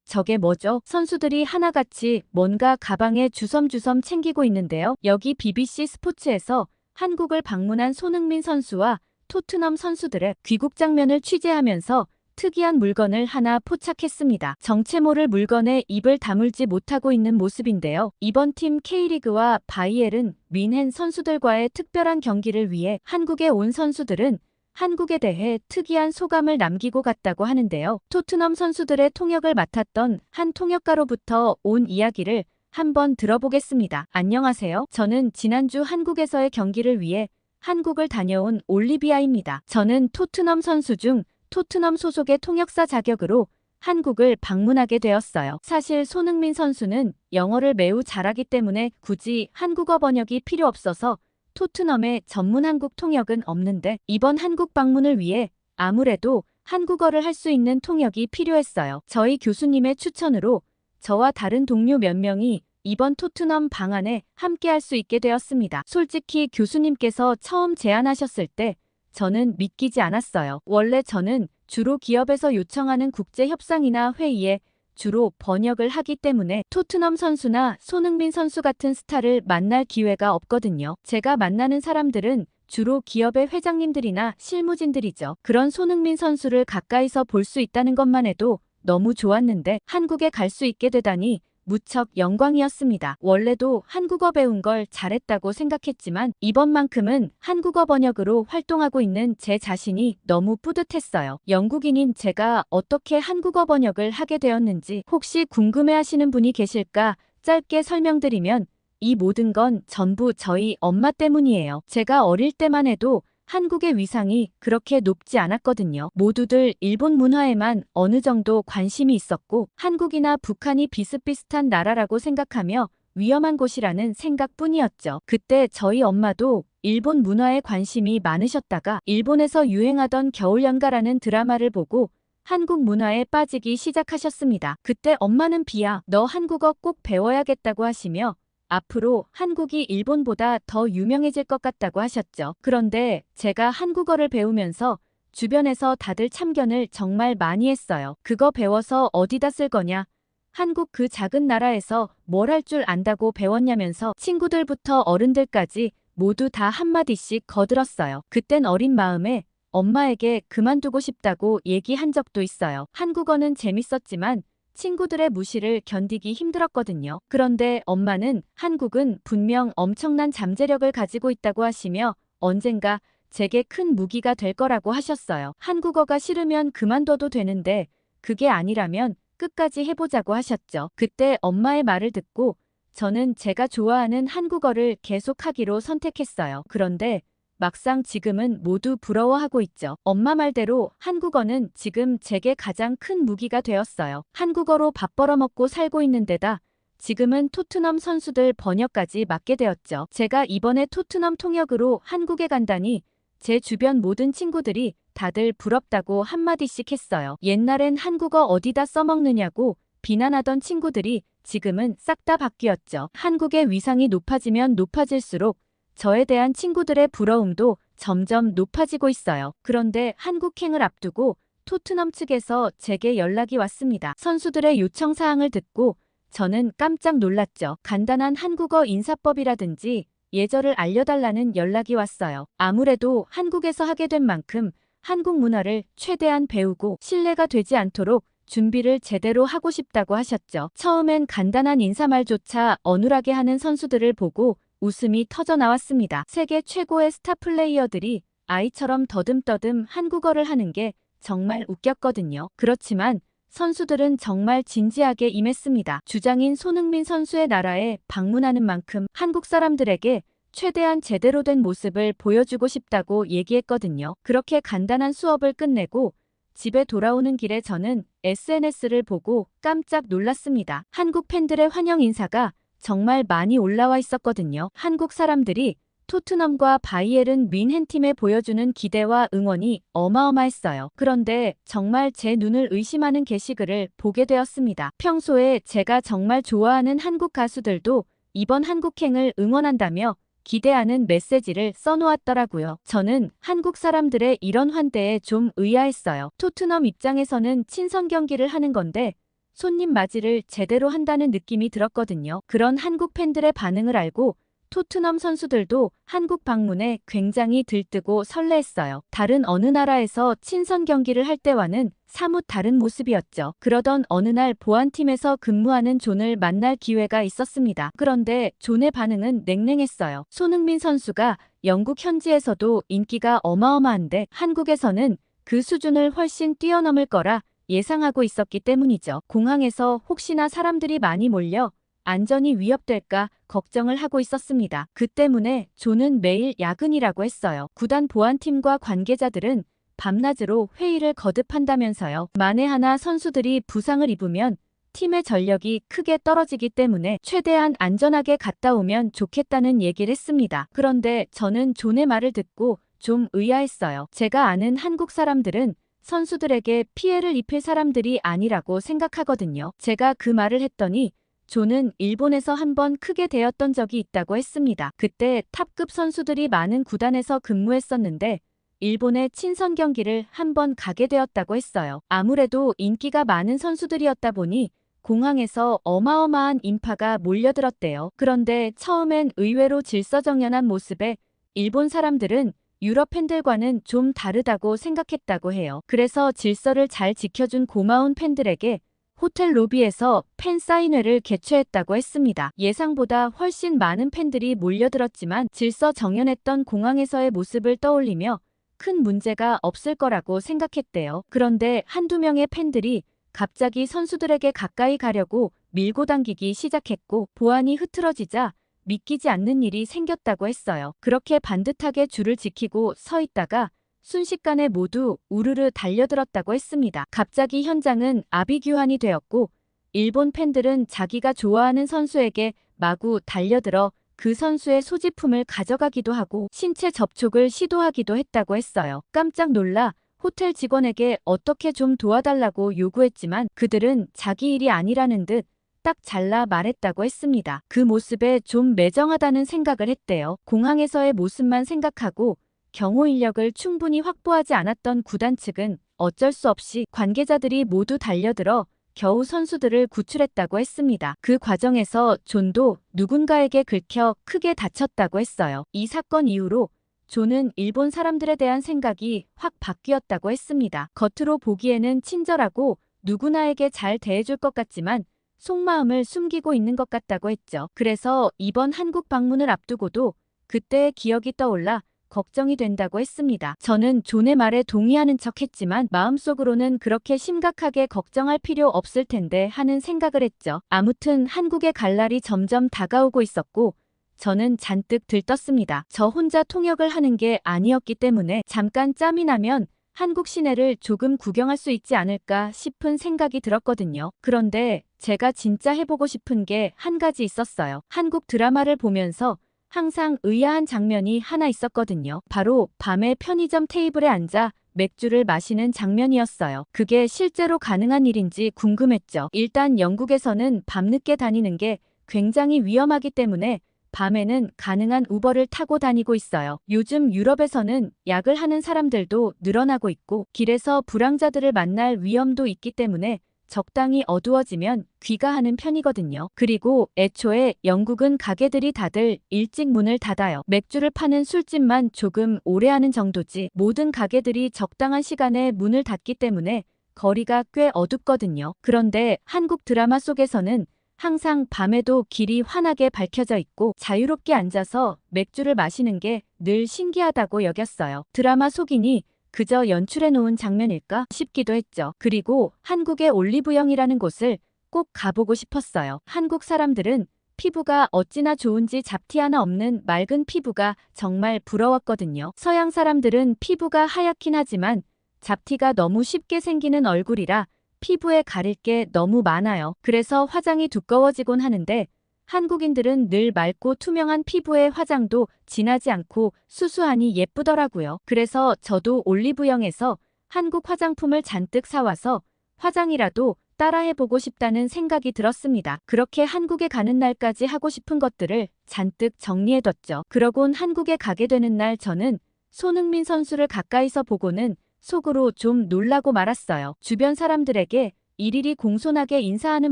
저게 뭐죠? 선수들이 하나같이 뭔가 가방에 주섬주섬 챙기고 있는데요. 여기 BBC 스포츠에서 한국을 방문한 손흥민 선수와 토트넘 선수들의 귀국 장면을 취재하면서 특이한 물건을 하나 포착했습니다. 정체 모를 물건에 입을 다물지 못하고 있는 모습인데요. 이번 팀 K리그와 바이에른 뮌헨 선수들과의 특별한 경기를 위해 한국에 온 선수들은 한국에 대해 특이한 소감을 남기고 갔다고 하는데요. 토트넘 선수들의 통역을 맡았던 한 통역가로부터 온 이야기를 한번 들어보겠습니다. 안녕하세요. 저는 지난주 한국에서의 경기를 위해 한국을 다녀온 올리비아입니다. 저는 토트넘 선수 중 토트넘 소속의 통역사 자격으로 한국을 방문하게 되었어요. 사실 손흥민 선수는 영어를 매우 잘하기 때문에 굳이 한국어 번역이 필요 없어서 토트넘의 전문 한국 통역은 없는데 이번 한국 방문을 위해 아무래도 한국어를 할 수 있는 통역이 필요했어요. 저희 교수님의 추천으로 저와 다른 동료 몇 명이 이번 토트넘 방안에 함께 할 수 있게 되었습니다. 솔직히 교수님께서 처음 제안하셨을 때 저는 믿기지 않았어요. 원래 저는 주로 기업에서 요청하는 국제 협상이나 회의에 주로 번역을 하기 때문에 토트넘 선수나 손흥민 선수 같은 스타를 만날 기회가 없거든요. 제가 만나는 사람들은 주로 기업의 회장님들이나 실무진들이죠. 그런 손흥민 선수를 가까이서 볼 수 있다는 것만 해도 너무 좋았는데 한국에 갈 수 있게 되다니 무척 영광이었습니다. 원래도 한국어 배운 걸 잘했다고 생각했지만 이번만큼은 한국어 번역으로 활동하고 있는 제 자신이 너무 뿌듯했어요. 영국인인 제가 어떻게 한국어 번역을 하게 되었는지 혹시 궁금해하시는 분이 계실까 짧게 설명드리면 이 모든 건 전부 저희 엄마 때문이에요. 제가 어릴 때만 해도 한국의 위상이 그렇게 높지 않았거든요. 모두들 일본 문화에만 어느 정도 관심이 있었고 한국이나 북한이 비슷비슷한 나라라고 생각하며 위험한 곳이라는 생각뿐이었죠. 그때 저희 엄마도 일본 문화에 관심이 많으셨다가 일본에서 유행하던 겨울연가라는 드라마를 보고 한국 문화에 빠지기 시작하셨습니다. 그때 엄마는 비야, 너 한국어 꼭 배워야겠다고 하시며 앞으로 한국이 일본보다 더 유명해질 것 같다고 하셨죠. 그런데 제가 한국어를 배우면서 주변에서 다들 참견을 정말 많이 했어요. 그거 배워서 어디다 쓸 거냐? 한국 그 작은 나라에서 뭘 할 줄 안다고 배웠냐면서 친구들부터 어른들까지 모두 다 한마디씩 거들었어요. 그땐 어린 마음에 엄마에게 그만두고 싶다고 얘기한 적도 있어요. 한국어는 재밌었지만 친구들의 무시를 견디기 힘들었거든요. 그런데 엄마는 한국은 분명 엄청난 잠재력을 가지고 있다고 하시며 언젠가 제게 큰 무기가 될 거라고 하셨어요. 한국어가 싫으면 그만둬도 되는데 그게 아니라면 끝까지 해보자고 하셨죠. 그때 엄마의 말을 듣고 저는 제가 좋아하는 한국어를 계속하기로 선택했어요. 그런데 막상 지금은 모두 부러워하고 있죠. 엄마 말대로 한국어는 지금 제게 가장 큰 무기가 되었어요. 한국어로 밥 벌어먹고 살고 있는 데다 지금은 토트넘 선수들 번역까지 맡게 되었죠. 제가 이번에 토트넘 통역으로 한국에 간다니 제 주변 모든 친구들이 다들 부럽다고 한마디씩 했어요. 옛날엔 한국어 어디다 써먹느냐고 비난하던 친구들이 지금은 싹 다 바뀌었죠. 한국의 위상이 높아지면 높아질수록 저에 대한 친구들의 부러움도 점점 높아지고 있어요. 그런데 한국행을 앞두고 토트넘 측에서 제게 연락이 왔습니다. 선수들의 요청사항을 듣고 저는 깜짝 놀랐죠. 간단한 한국어 인사법이라든지 예절을 알려달라는 연락이 왔어요. 아무래도 한국에서 하게 된 만큼 한국 문화를 최대한 배우고 신뢰가 되지 않도록 준비를 제대로 하고 싶다고 하셨죠. 처음엔 간단한 인사말조차 어눌하게 하는 선수들을 보고 웃음이 터져 나왔습니다. 세계 최고의 스타 플레이어들이 아이처럼 더듬더듬 한국어를 하는 게 정말 웃겼거든요. 그렇지만 선수들은 정말 진지하게 임했습니다. 주장인 손흥민 선수의 나라에 방문하는 만큼 한국 사람들에게 최대한 제대로 된 모습을 보여주고 싶다고 얘기했거든요. 그렇게 간단한 수업을 끝내고 집에 돌아오는 길에 저는 SNS를 보고 깜짝 놀랐습니다. 한국 팬들의 환영 인사가 정말 많이 올라와 있었거든요. 한국 사람들이 토트넘과 바이에른 뮌헨 팀에 보여주는 기대와 응원이 어마어마했어요. 그런데 정말 제 눈을 의심하는 게시글을 보게 되었습니다. 평소에 제가 정말 좋아하는 한국 가수들도 이번 한국행을 응원한다며 기대하는 메시지를 써놓았더라고요. 저는 한국 사람들의 이런 환대에 좀 의아했어요. 토트넘 입장에서는 친선 경기를 하는 건데 손님 맞이를 제대로 한다는 느낌이 들었거든요. 그런 한국 팬들의 반응을 알고 토트넘 선수들도 한국 방문에 굉장히 들뜨고 설레했어요. 다른 어느 나라에서 친선 경기를 할 때와는 사뭇 다른 모습이었죠. 그러던 어느 날 보안팀에서 근무하는 존을 만날 기회가 있었습니다. 그런데 존의 반응은 냉랭했어요. 손흥민 선수가 영국 현지에서도 인기가 어마어마한데 한국에서는 그 수준을 훨씬 뛰어넘을 거라 예상하고 있었기 때문이죠. 공항에서 혹시나 사람들이 많이 몰려 안전이 위협될까 걱정을 하고 있었습니다. 그 때문에 존은 매일 야근이라고 했어요. 구단 보안팀과 관계자들은 밤낮으로 회의를 거듭한다면서요. 만에 하나 선수들이 부상을 입으면 팀의 전력이 크게 떨어지기 때문에 최대한 안전하게 갔다 오면 좋겠다는 얘기를 했습니다. 그런데 저는 존의 말을 듣고 좀 의아했어요. 제가 아는 한국 사람들은 선수들에게 피해를 입힐 사람들이 아니라고 생각하거든요. 제가 그 말을 했더니 존은 일본에서 한번 크게 대었던 적이 있다고 했습니다. 그때 탑급 선수들이 많은 구단에서 근무했었는데 일본의 친선 경기를 한번 가게 되었다고 했어요. 아무래도 인기가 많은 선수들이었다 보니 공항에서 어마어마한 인파가 몰려들었대요. 그런데 처음엔 의외로 질서정연한 모습에 일본 사람들은 유럽 팬들과는 좀 다르다고 생각했다고 해요. 그래서 질서를 잘 지켜준 고마운 팬들에게 호텔 로비에서 팬 사인회를 개최했다고 했습니다. 예상보다 훨씬 많은 팬들이 몰려들었지만 질서 정연했던 공항에서의 모습을 떠올리며 큰 문제가 없을 거라고 생각했대요. 그런데 한두 명의 팬들이 갑자기 선수들에게 가까이 가려고 밀고 당기기 시작했고 보안이 흐트러지자 믿기지 않는 일이 생겼다고 했어요. 그렇게 반듯하게 줄을 지키고 서 있다가 순식간에 모두 우르르 달려들었다고 했습니다. 갑자기 현장은 아비규환이 되었고 일본 팬들은 자기가 좋아하는 선수에게 마구 달려들어 그 선수의 소지품을 가져가기도 하고 신체 접촉을 시도하기도 했다고 했어요. 깜짝 놀라 호텔 직원에게 어떻게 좀 도와달라고 요구했지만 그들은 자기 일이 아니라는 듯 딱 잘라 말했다고 했습니다. 그 모습에 좀 매정하다는 생각을 했대요. 공항에서의 모습만 생각하고 경호 인력을 충분히 확보하지 않았던 구단 측은 어쩔 수 없이 관계자들이 모두 달려들어 겨우 선수들을 구출했다고 했습니다. 그 과정에서 존도 누군가에게 긁혀 크게 다쳤다고 했어요. 이 사건 이후로 존은 일본 사람들에 대한 생각이 확 바뀌었다고 했습니다. 겉으로 보기에는 친절하고 누구나에게 잘 대해줄 것 같지만 속마음을 숨기고 있는 것 같다고 했죠. 그래서 이번 한국 방문을 앞두고도 그때의 기억이 떠올라 걱정이 된다고 했습니다. 저는 존의 말에 동의하는 척 했지만 마음속으로는 그렇게 심각하게 걱정할 필요 없을 텐데 하는 생각을 했죠. 아무튼 한국에 갈 날이 점점 다가오고 있었고 저는 잔뜩 들떴습니다. 저 혼자 통역을 하는 게 아니었기 때문에 잠깐 짬이 나면 한국 시내를 조금 구경할 수 있지 않을까 싶은 생각이 들었거든요. 그런데 제가 진짜 해보고 싶은 게 한 가지 있었어요. 한국 드라마를 보면서 항상 의아한 장면이 하나 있었거든요. 바로 밤에 편의점 테이블에 앉아 맥주를 마시는 장면이었어요. 그게 실제로 가능한 일인지 궁금했죠. 일단 영국에서는 밤늦게 다니는 게 굉장히 위험하기 때문에 밤에는 가능한 우버를 타고 다니고 있어요. 요즘 유럽에서는 약을 하는 사람들도 늘어나고 있고 길에서 불황자들을 만날 위험도 있기 때문에 적당히 어두워지면 귀가하는 편이거든요. 그리고 애초에 영국은 가게들이 다들 일찍 문을 닫아요. 맥주를 파는 술집만 조금 오래 하는 정도지 모든 가게들이 적당한 시간에 문을 닫기 때문에 거리가 꽤 어둡거든요. 그런데 한국 드라마 속에서는 항상 밤에도 길이 환하게 밝혀져 있고 자유롭게 앉아서 맥주를 마시는 게 늘 신기하다고 여겼어요. 드라마 속이니 그저 연출해 놓은 장면일까 싶기도 했죠. 그리고 한국의 올리브영이라는 곳을 꼭 가보고 싶었어요. 한국 사람들은 피부가 어찌나 좋은지 잡티 하나 없는 맑은 피부가 정말 부러웠거든요. 서양 사람들은 피부가 하얗긴 하지만 잡티가 너무 쉽게 생기는 얼굴이라 피부에 가릴 게 너무 많아요. 그래서 화장이 두꺼워지곤 하는데 한국인들은 늘 맑고 투명한 피부에 화장도 진하지 않고 수수하니 예쁘더라고요. 그래서 저도 올리브영에서 한국 화장품을 잔뜩 사와서 화장이라도 따라해보고 싶다는 생각이 들었습니다. 그렇게 한국에 가는 날까지 하고 싶은 것들을 잔뜩 정리해뒀죠. 그러곤 한국에 가게 되는 날 저는 손흥민 선수를 가까이서 보고는 속으로 좀 놀라고 말았어요. 주변 사람들에게 일일이 공손하게 인사하는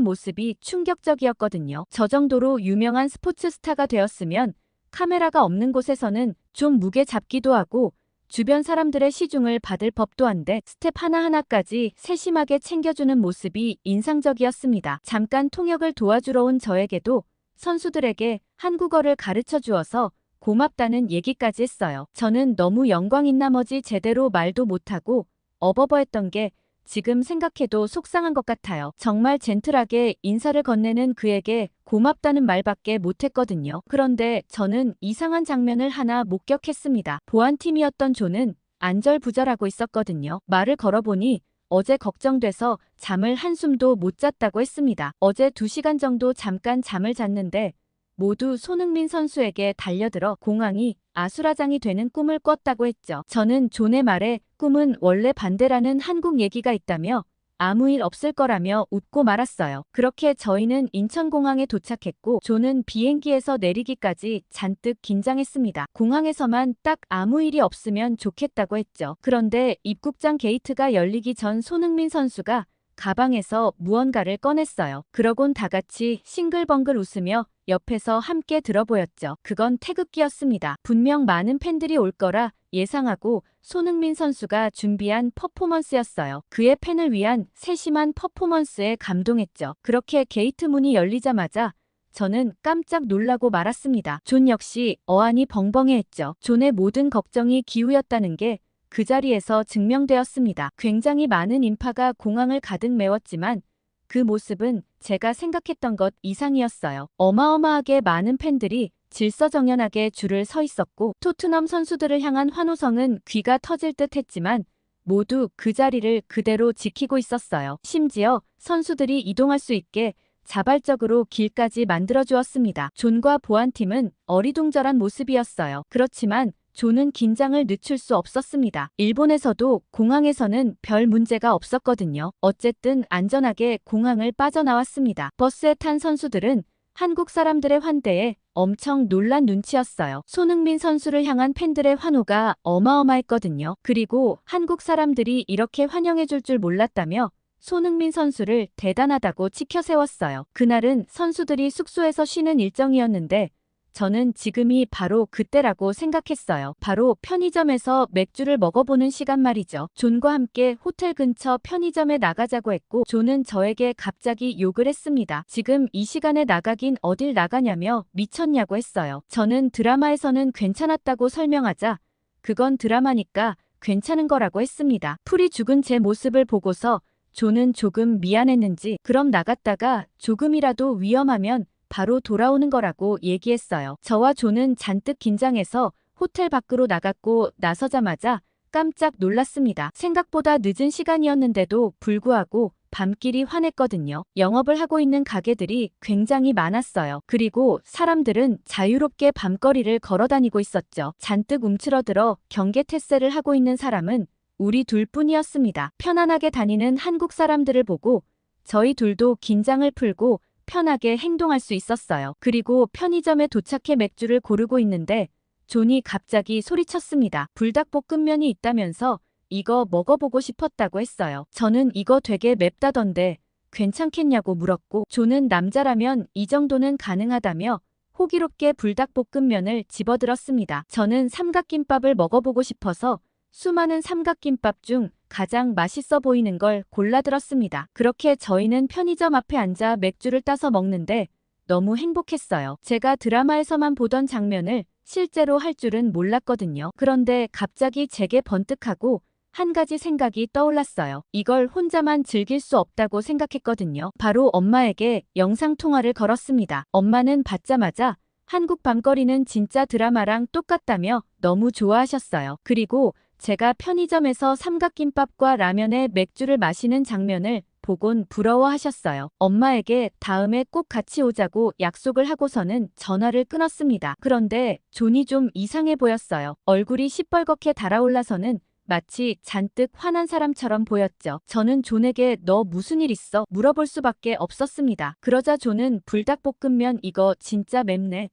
모습이 충격적이었거든요. 저 정도로 유명한 스포츠 스타가 되었으면 카메라가 없는 곳에서는 좀 무게 잡기도 하고 주변 사람들의 시중을 받을 법도 한데 스텝 하나하나까지 세심하게 챙겨주는 모습이 인상적이었습니다. 잠깐 통역을 도와주러 온 저에게도 선수들에게 한국어를 가르쳐 주어서 고맙다는 얘기까지 했어요. 저는 너무 영광인 나머지 제대로 말도 못하고 어버버했던 게 지금 생각해도 속상한 것 같아요. 정말 젠틀하게 인사를 건네는 그에게 고맙다는 말밖에 못했거든요. 그런데 저는 이상한 장면을 하나 목격했습니다. 보안팀이었던 존은 안절부절하고 있었거든요. 말을 걸어보니 어제 걱정돼서 잠을 한숨도 못 잤다고 했습니다. 어제 2시간 정도 잠깐 잠을 잤는데 모두 손흥민 선수에게 달려들어 공항이 아수라장이 되는 꿈을 꿨다고 했죠. 저는 존의 말에 꿈은 원래 반대라는 한국 얘기가 있다며 아무 일 없을 거라며 웃고 말았어요. 그렇게 저희는 인천공항에 도착했고 존은 비행기에서 내리기까지 잔뜩 긴장했습니다. 공항에서만 딱 아무 일이 없으면 좋겠다고 했죠. 그런데 입국장 게이트가 열리기 전 손흥민 선수가 가방에서 무언가를 꺼냈어요. 그러곤 다 같이 싱글벙글 웃으며 옆에서 함께 들어보였죠. 그건 태극기였습니다. 분명 많은 팬들이 올 거라 예상하고 손흥민 선수가 준비한 퍼포먼스였어요. 그의 팬을 위한 세심한 퍼포먼스에 감동했죠. 그렇게 게이트 문이 열리자마자 저는 깜짝 놀라고 말았습니다. 존 역시 어안이 벙벙해했죠. 존의 모든 걱정이 기우였다는 게 그 자리에서 증명되었습니다. 굉장히 많은 인파가 공항을 가득 메웠지만 그 모습은 제가 생각했던 것 이상이었어요. 어마어마하게 많은 팬들이 질서정연하게 줄을 서 있었고 토트넘 선수들을 향한 환호성은 귀가 터질 듯 했지만 모두 그 자리를 그대로 지키고 있었어요. 심지어 선수들이 이동할 수 있게 자발적으로 길까지 만들어주었습니다. 존과 보안팀은 어리둥절한 모습이었어요. 그렇지만 존은 긴장을 늦출 수 없었습니다. 일본에서도 공항에서는 별 문제가 없었거든요. 어쨌든 안전하게 공항을 빠져나왔습니다. 버스에 탄 선수들은 한국 사람들의 환대에 엄청 놀란 눈치였어요. 손흥민 선수를 향한 팬들의 환호가 어마어마했거든요. 그리고 한국 사람들이 이렇게 환영해줄 줄 몰랐다며 손흥민 선수를 대단하다고 치켜세웠어요. 그날은 선수들이 숙소에서 쉬는 일정이었는데 저는 지금이 바로 그때라고 생각했어요. 바로 편의점에서 맥주를 먹어보는 시간 말이죠. 존과 함께 호텔 근처 편의점에 나가자고 했고 존은 저에게 갑자기 욕을 했습니다. 지금 이 시간에 나가긴 어딜 나가냐며 미쳤냐고 했어요. 저는 드라마에서는 괜찮았다고 설명하자 그건 드라마니까 괜찮은 거라고 했습니다. 풀이 죽은 제 모습을 보고서 존은 조금 미안했는지 그럼 나갔다가 조금이라도 위험하면 바로 돌아오는 거라고 얘기했어요. 저와 존은 잔뜩 긴장해서 호텔 밖으로 나갔고 나서자마자 깜짝 놀랐습니다. 생각보다 늦은 시간이었는데도 불구하고 밤길이 환했거든요. 영업을 하고 있는 가게들이 굉장히 많았어요. 그리고 사람들은 자유롭게 밤거리를 걸어다니고 있었죠. 잔뜩 움츠러들어 경계태세를 하고 있는 사람은 우리 둘뿐이었습니다. 편안하게 다니는 한국 사람들을 보고 저희 둘도 긴장을 풀고 편하게 행동할 수 있었어요. 그리고 편의점에 도착해 맥주를 고르고 있는데 존이 갑자기 소리쳤습니다. 불닭볶음면이 있다면서 이거 먹어보고 싶었다고 했어요. 저는 이거 되게 맵다던데 괜찮겠냐고 물었고 존은 남자라면 이 정도는 가능하다며 호기롭게 불닭볶음면을 집어들었습니다. 저는 삼각김밥을 먹어보고 싶어서 수많은 삼각김밥 중 가장 맛있어 보이는 걸 골라들었습니다. 그렇게 저희는 편의점 앞에 앉아 맥주를 따서 먹는데 너무 행복했어요. 제가 드라마에서만 보던 장면을 실제로 할 줄은 몰랐거든요. 그런데 갑자기 제게 번뜩하고 한 가지 생각이 떠올랐어요. 이걸 혼자만 즐길 수 없다고 생각했거든요. 바로 엄마에게 영상통화를 걸었습니다. 엄마는 받자마자 한국 밤거리는 진짜 드라마랑 똑같다며 너무 좋아하셨어요. 그리고 제가 편의점에서 삼각김밥과 라면에 맥주를 마시는 장면을 보곤 부러워하셨어요. 엄마에게 다음에 꼭 같이 오자고 약속을 하고서는 전화를 끊었습니다. 그런데 존이 좀 이상해 보였어요. 얼굴이 시뻘겋게 달아올라서는 마치 잔뜩 화난 사람처럼 보였죠. 저는 존에게 너 무슨 일 있어? 물어볼 수밖에 없었습니다. 그러자 존은 불닭볶음면 이거 진짜 맵네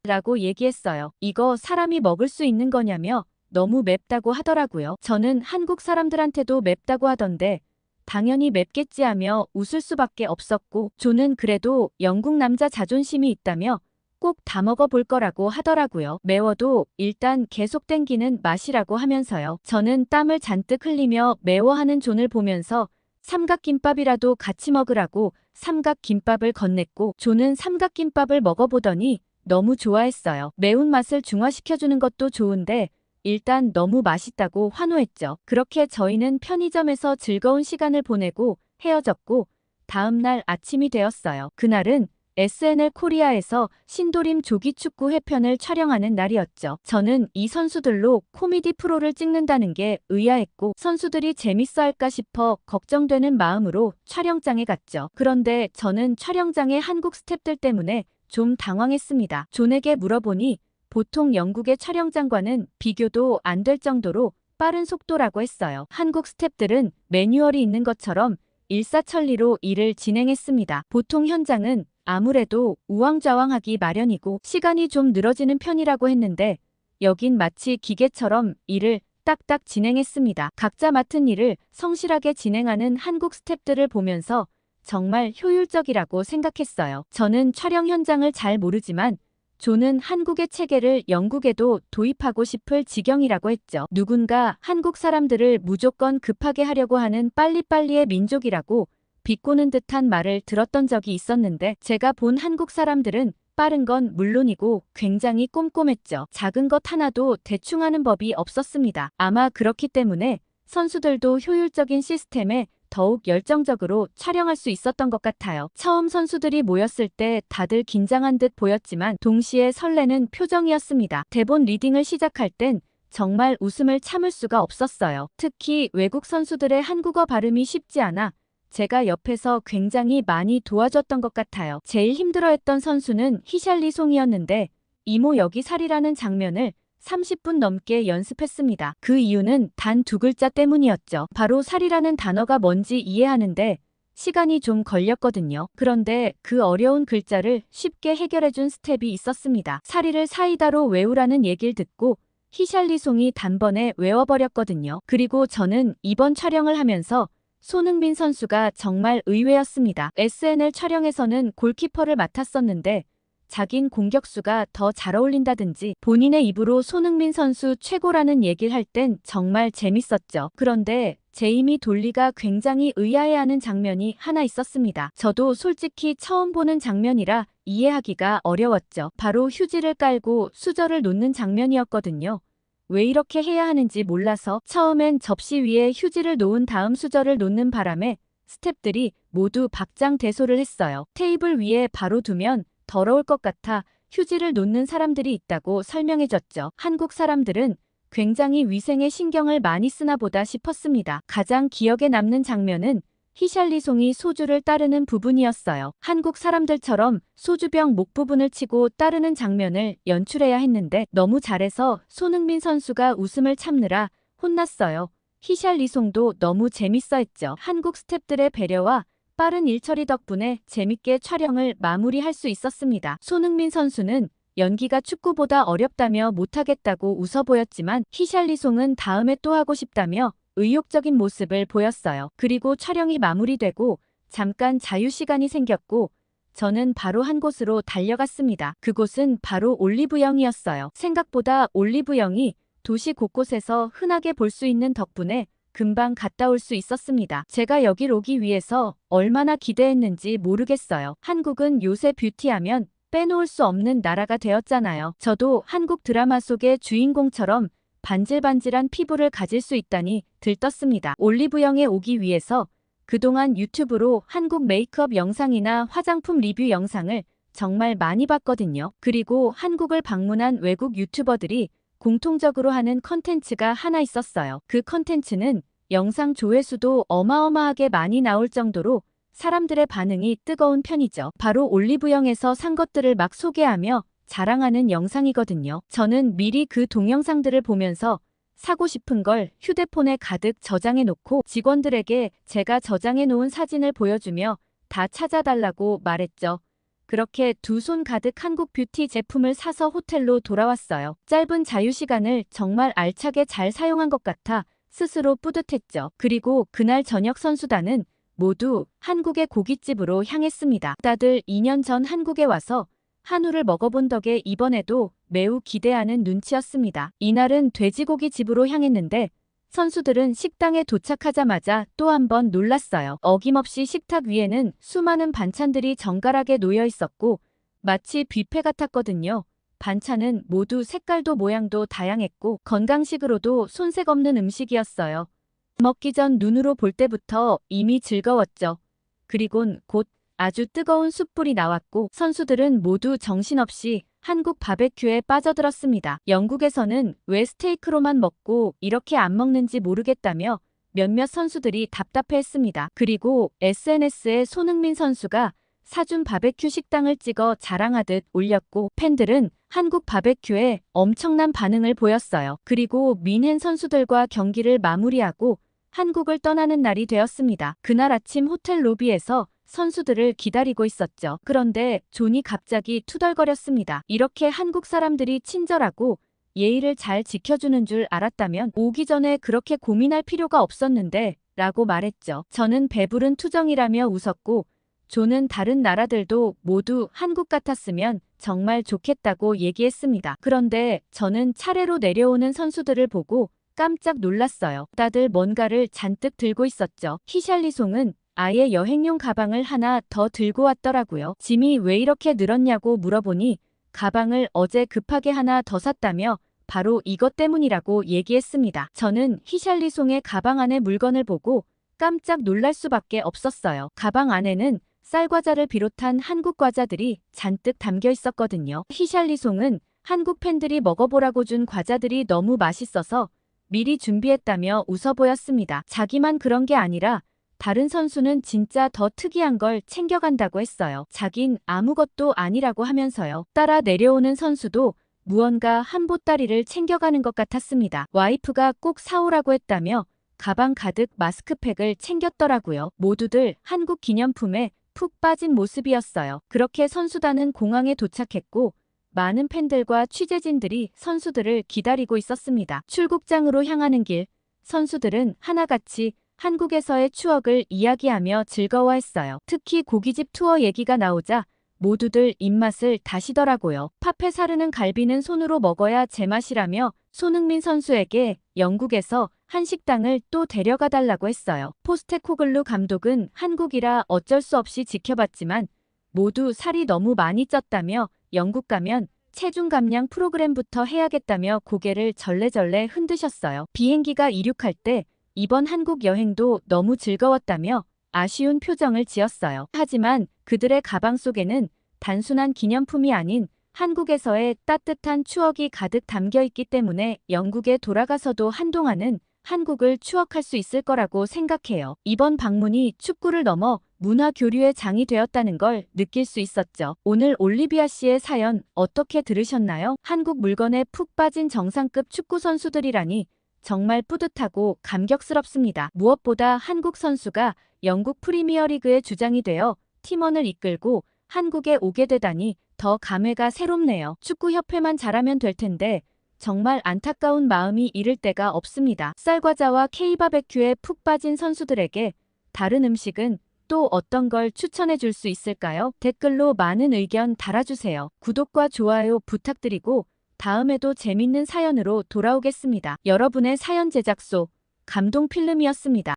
라고 얘기했어요. 이거 사람이 먹을 수 있는 거냐며 너무 맵다고 하더라고요. 저는 한국 사람들한테도 맵다고 하던데 당연히 맵겠지 하며 웃을 수밖에 없었고 조는 그래도 영국 남자 자존심이 있다며 꼭 다 먹어볼 거라고 하더라고요. 매워도 일단 계속 땡기는 맛이라고 하면서요. 저는 땀을 잔뜩 흘리며 매워하는 존을 보면서 삼각김밥이라도 같이 먹으라고 삼각김밥을 건넸고 조는 삼각김밥을 먹어보더니 너무 좋아했어요. 매운맛을 중화시켜주는 것도 좋은데 일단 너무 맛있다고 환호했죠. 그렇게 저희는 편의점에서 즐거운 시간을 보내고 헤어졌고 다음날 아침이 되었어요. 그날은 SNL 코리아에서 신도림 조기축구 회편을 촬영하는 날이었죠. 저는 이 선수들로 코미디 프로를 찍는다는 게 의아했고 선수들이 재밌어 할까 싶어 걱정되는 마음으로 촬영장에 갔죠. 그런데 저는 촬영장의 한국 스태프들 때문에 좀 당황했습니다. 존에게 물어보니 보통 영국의 촬영장과는 비교도 안 될 정도로 빠른 속도라고 했어요. 한국 스태프들은 매뉴얼이 있는 것처럼 일사천리로 일을 진행했습니다. 보통 현장은 아무래도 우왕좌왕하기 마련이고 시간이 좀 늘어지는 편이라고 했는데 여긴 마치 기계처럼 일을 딱딱 진행했습니다. 각자 맡은 일을 성실하게 진행하는 한국 스태프들을 보면서 정말 효율적이라고 생각했어요. 저는 촬영 현장을 잘 모르지만 존은 한국의 체계를 영국에도 도입하고 싶을 지경이라고 했죠. 누군가 한국 사람들을 무조건 급하게 하려고 하는 빨리빨리의 민족이라고 비꼬는 듯한 말을 들었던 적이 있었는데 제가 본 한국 사람들은 빠른 건 물론이고 굉장히 꼼꼼했죠. 작은 것 하나도 대충 하는 법이 없었습니다. 아마 그렇기 때문에 선수들도 효율적인 시스템에 더욱 열정적으로 촬영할 수 있었던 것 같아요. 처음 선수들이 모였을 때 다들 긴장한 듯 보였지만 동시에 설레는 표정이었습니다. 대본 리딩을 시작할 땐 정말 웃음을 참을 수가 없었어요. 특히 외국 선수들의 한국어 발음이 쉽지 않아 제가 옆에서 굉장히 많이 도와줬던 것 같아요. 제일 힘들어했던 선수는 히샬리송이었는데 이모 여기 살이라는 장면을 30분 넘게 연습했습니다. 그 이유는 단 두 글자 때문이었죠. 바로 살이라는 단어가 뭔지 이해하는데 시간이 좀 걸렸거든요. 그런데 그 어려운 글자를 쉽게 해결해준 스텝이 있었습니다. 사리를 사이다로 외우라는 얘기를 듣고 히샬리송이 단번에 외워버렸거든요. 그리고 저는 이번 촬영을 하면서 손흥민 선수가 정말 의외였습니다. SNL 촬영에서는 골키퍼를 맡았었는데 자긴 공격수가 더 잘 어울린다든지 본인의 입으로 손흥민 선수 최고라는 얘기를 할 땐 정말 재밌었죠. 그런데 제이미 돌리가 굉장히 의아해하는 장면이 하나 있었습니다. 저도 솔직히 처음 보는 장면이라 이해하기가 어려웠죠. 바로 휴지를 깔고 수저를 놓는 장면이었거든요. 왜 이렇게 해야 하는지 몰라서 처음엔 접시 위에 휴지를 놓은 다음 수저를 놓는 바람에 스태프들이 모두 박장대소를 했어요. 테이블 위에 바로 두면 더러울 것 같아 휴지를 놓는 사람들이 있다고 설명해줬죠. 한국 사람들은 굉장히 위생에 신경을 많이 쓰나 보다 싶었습니다. 가장 기억에 남는 장면은 히샬리송이 소주를 따르는 부분이었어요. 한국 사람들처럼 소주병 목 부분을 치고 따르는 장면을 연출해야 했는데 너무 잘해서 손흥민 선수가 웃음을 참느라 혼났어요. 히샬리송도 너무 재밌어 했죠. 한국 스태프들의 배려와 빠른 일처리 덕분에 재밌게 촬영을 마무리할 수 있었습니다. 손흥민 선수는 연기가 축구보다 어렵다며 못하겠다고 웃어 보였지만 히샬리송은 다음에 또 하고 싶다며 의욕적인 모습을 보였어요. 그리고 촬영이 마무리되고 잠깐 자유시간이 생겼고 저는 바로 한 곳으로 달려갔습니다. 그곳은 바로 올리브영이었어요. 생각보다 올리브영이 도시 곳곳에서 흔하게 볼 수 있는 덕분에 금방 갔다 올 수 있었습니다. 제가 여길 오기 위해서 얼마나 기대했는지 모르겠어요. 한국은 요새 뷰티하면 빼놓을 수 없는 나라가 되었잖아요. 저도 한국 드라마 속의 주인공처럼 반질반질한 피부를 가질 수 있다니 들떴습니다. 올리브영에 오기 위해서 그동안 유튜브로 한국 메이크업 영상이나 화장품 리뷰 영상을 정말 많이 봤거든요. 그리고 한국을 방문한 외국 유튜버들이 공통적으로 하는 컨텐츠가 하나 있었어요. 그 컨텐츠는 영상 조회수도 어마어마하게 많이 나올 정도로 사람들의 반응이 뜨거운 편이죠. 바로 올리브영에서 산 것들을 막 소개하며 자랑하는 영상이거든요. 저는 미리 그 동영상들을 보면서 사고 싶은 걸 휴대폰에 가득 저장해 놓고 직원들에게 제가 저장해 놓은 사진을 보여주며 다 찾아달라고 말했죠. 그렇게 두 손 가득 한국 뷰티 제품을 사서 호텔로 돌아왔어요. 짧은 자유시간을 정말 알차게 잘 사용한 것 같아 스스로 뿌듯했죠. 그리고 그날 저녁 선수단은 모두 한국의 고깃집으로 향했습니다. 다들 2년 전 한국에 와서 한우를 먹어본 덕에 이번에도 매우 기대하는 눈치였습니다. 이날은 돼지고기 집으로 향했는데 선수들은 식당에 도착하자마자 또 한 번 놀랐어요. 어김없이 식탁 위에는 수많은 반찬들이 정갈하게 놓여 있었고 마치 뷔페 같았거든요. 반찬은 모두 색깔도 모양도 다양했고 건강식으로도 손색 없는 음식이었어요. 먹기 전 눈으로 볼 때부터 이미 즐거웠죠. 그리곤 곧 아주 뜨거운 숯불이 나왔고 선수들은 모두 정신없이 한국 바베큐에 빠져들었습니다. 영국에서는 왜 스테이크로만 먹고 이렇게 안 먹는지 모르겠다며 몇몇 선수들이 답답해했습니다. 그리고 SNS에 손흥민 선수가 사준 바베큐 식당을 찍어 자랑하듯 올렸고 팬들은 한국 바베큐에 엄청난 반응을 보였어요. 그리고 민헨 선수들과 경기를 마무리하고 한국을 떠나는 날이 되었습니다. 그날 아침 호텔 로비에서 선수들을 기다리고 있었죠. 그런데 존이 갑자기 투덜거렸습니다. 이렇게 한국 사람들이 친절하고 예의를 잘 지켜주는 줄 알았다면 오기 전에 그렇게 고민할 필요가 없었는데 라고 말했죠. 저는 배부른 투정이라며 웃었고 존은 다른 나라들도 모두 한국 같았으면 정말 좋겠다고 얘기했습니다. 그런데 저는 차례로 내려오는 선수들을 보고 깜짝 놀랐어요. 다들 뭔가를 잔뜩 들고 있었죠. 히샬리송은 아예 여행용 가방을 하나 더 들고 왔더라고요. 짐이 왜 이렇게 늘었냐고 물어보니 가방을 어제 급하게 하나 더 샀다며 바로 이것 때문이라고 얘기했습니다. 저는 히샬리송의 가방 안의 물건을 보고 깜짝 놀랄 수밖에 없었어요. 가방 안에는 쌀과자를 비롯한 한국 과자들이 잔뜩 담겨 있었거든요. 히샬리송은 한국 팬들이 먹어보라고 준 과자들이 너무 맛있어서 미리 준비했다며 웃어 보였습니다. 자기만 그런 게 아니라 다른 선수는 진짜 더 특이한 걸 챙겨간다고 했어요. 자긴 아무것도 아니라고 하면서요. 따라 내려오는 선수도 무언가 한 보따리를 챙겨가는 것 같았습니다. 와이프가 꼭 사오라고 했다며 가방 가득 마스크팩을 챙겼더라고요. 모두들 한국 기념품에 푹 빠진 모습이었어요. 그렇게 선수단은 공항에 도착했고 많은 팬들과 취재진들이 선수들을 기다리고 있었습니다. 출국장으로 향하는 길, 선수들은 하나같이 한국에서의 추억을 이야기하며 즐거워했어요. 특히 고깃집 투어 얘기가 나오자 모두들 입맛을 다시더라고요. 팝에 사르는 갈비는 손으로 먹어야 제맛이라며 손흥민 선수에게 영국에서 한 식당을 또 데려가 달라고 했어요. 포스테코글루 감독은 한국이라 어쩔 수 없이 지켜봤지만 모두 살이 너무 많이 쪘다며 영국 가면 체중 감량 프로그램부터 해야겠다며 고개를 절레절레 흔드셨어요. 비행기가 이륙할 때 이번 한국 여행도 너무 즐거웠다며 아쉬운 표정을 지었어요. 하지만 그들의 가방 속에는 단순한 기념품이 아닌 한국에서의 따뜻한 추억이 가득 담겨 있기 때문에 영국에 돌아가서도 한동안은 한국을 추억할 수 있을 거라고 생각해요. 이번 방문이 축구를 넘어 문화 교류의 장이 되었다는 걸 느낄 수 있었죠. 오늘 올리비아 씨의 사연 어떻게 들으셨나요? 한국 물건에 푹 빠진 정상급 축구 선수들이라니 정말 뿌듯하고 감격스럽습니다. 무엇보다 한국 선수가 영국 프리미어리그의 주장이 되어 팀원을 이끌고 한국에 오게 되다니 더 감회가 새롭네요. 축구협회만 잘하면 될 텐데 정말 안타까운 마음이 이를 데가 없습니다. 쌀과자와 K바베큐에 푹 빠진 선수들에게 다른 음식은 또 어떤 걸 추천해 줄 수 있을까요? 댓글로 많은 의견 달아주세요. 구독과 좋아요 부탁드리고 다음에도 재밌는 사연으로 돌아오겠습니다. 여러분의 사연 제작소 감동필름이었습니다.